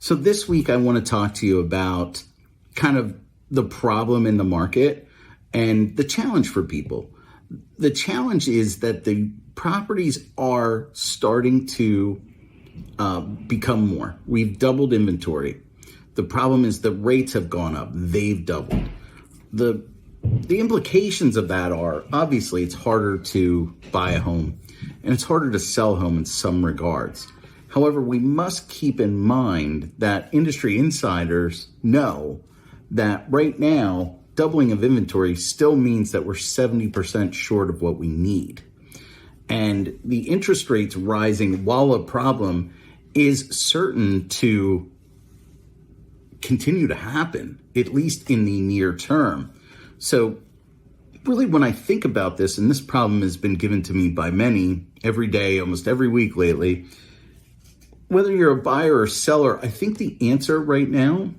So this week I want to talk to you about kind of the problem in the market and the challenge for people. The challenge is that the properties are starting to become more. We've doubled inventory. The problem is the rates have gone up. They've doubled. The implications of that are, obviously, it's harder to buy a home and it's harder to sell a home in some regards. However, we must keep in mind that industry insiders know that right now, doubling of inventory still means that we're 70% short of what we need. And the interest rates rising, while a problem, is certain to continue to happen, at least in the near term. So really, when I think about this, and this problem has been given to me by many every day, almost every week lately, whether you're a buyer or seller, I think the answer right now,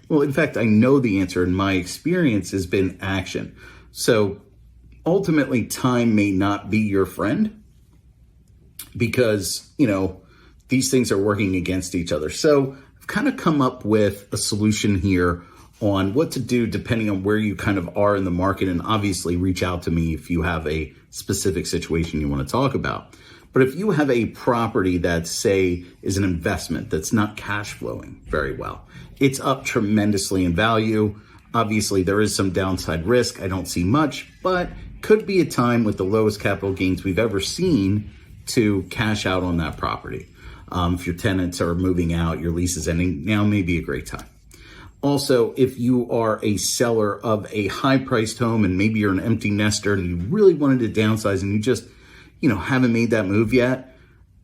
well, in fact, I know the answer in my experience has been action. So ultimately, time may not be your friend because, these things are working against each other. So I've kind of come up with a solution here on what to do depending on where you kind of are in the market, and obviously reach out to me if you have a specific situation you want to talk about. But if you have a property that, say, is an investment that's not cash flowing very well, it's up tremendously in value. Obviously, there is some downside risk. I don't see much, but could be a time with the lowest capital gains we've ever seen to cash out on that property. If your tenants are moving out, your lease is ending, now may be a great time. Also, if you are a seller of a high-priced home and maybe you're an empty nester and you really wanted to downsize and you just haven't made that move yet,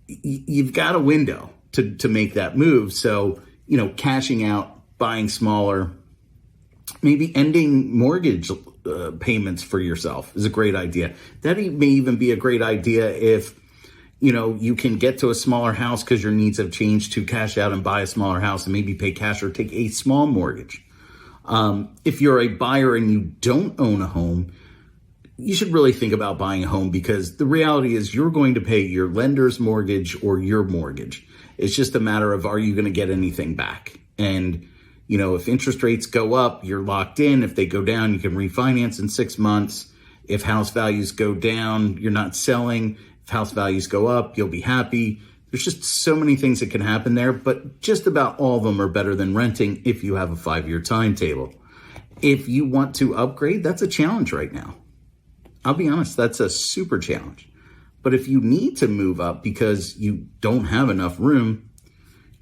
you've got a window to make that move. So, cashing out, buying smaller, maybe ending mortgage payments for yourself is a great idea. That may even be a great idea if, you can get to a smaller house because your needs have changed, to cash out and buy a smaller house and maybe pay cash or take a small mortgage. If you're a buyer and you don't own a home, you should really think about buying a home, because the reality is you're going to pay your lender's mortgage or your mortgage. It's just a matter of, are you going to get anything back? And, if interest rates go up, you're locked in. If they go down, you can refinance in 6 months. If house values go down, you're not selling. If house values go up, you'll be happy. There's just so many things that can happen there, but just about all of them are better than renting if you have a 5-year timetable. If you want to upgrade, that's a challenge right now. I'll be honest, that's a super challenge. But if you need to move up because you don't have enough room,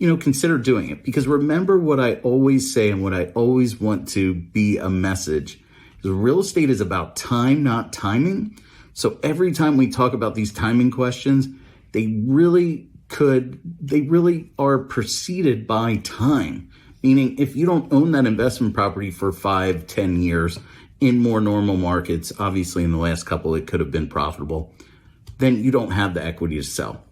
consider doing it. Because remember what I always say and what I always want to be a message is real estate is about time, not timing. So every time we talk about these timing questions, they really are preceded by time. Meaning if you don't own that investment property for 5-10 years, in more normal markets, obviously in the last couple, it could have been profitable, then you don't have the equity to sell,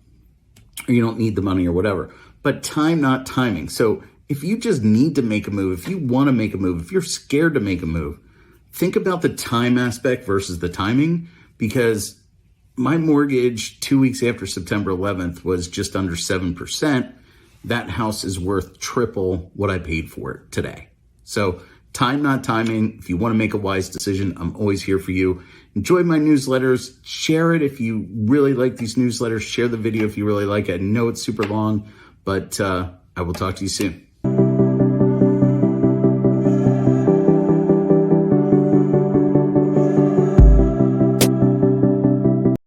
or you don't need the money or whatever. But time, not timing. So if you just need to make a move, if you want to make a move, if you're scared to make a move, think about the time aspect versus the timing, because my mortgage 2 weeks after September 11th was just under 7%. That house is worth triple what I paid for it today. So time, not timing. If you want to make a wise decision, I'm always here for you. Enjoy my newsletters. Share it if you really like these newsletters. Share the video if you really like it. I know it's super long, but I will talk to you soon.